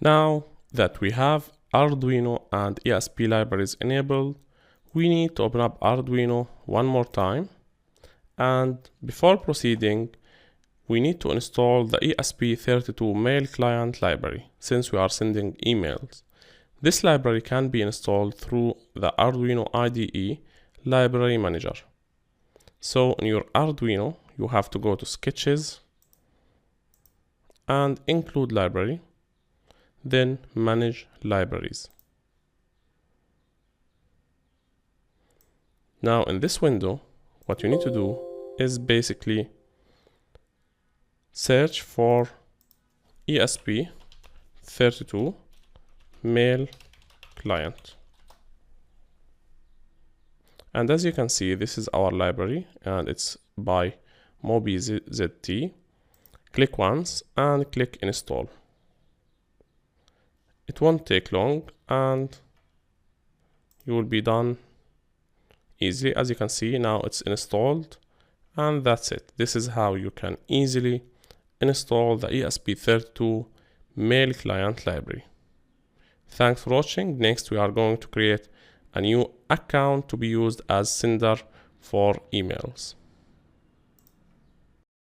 Now that we have Arduino and ESP libraries enabled, we need to open up Arduino one more time. And before proceeding, we need to install the ESP32 Mail Client library since we are sending emails. This library can be installed through the Arduino IDE library manager. So in your Arduino, you have to go to Sketches and Include Library, then Manage Libraries. Now in this window, what you need to do is basically search for ESP32 Mail Client. And as you can see, this is our library and it's by Mobizt. Click once and click Install. It won't take long and you will be done easily. As you can see, now it's installed, and that's it. This is how you can easily install the ESP32 Mail Client library. Thanks for watching. Next, we are going to create a new account to be used as sender for emails.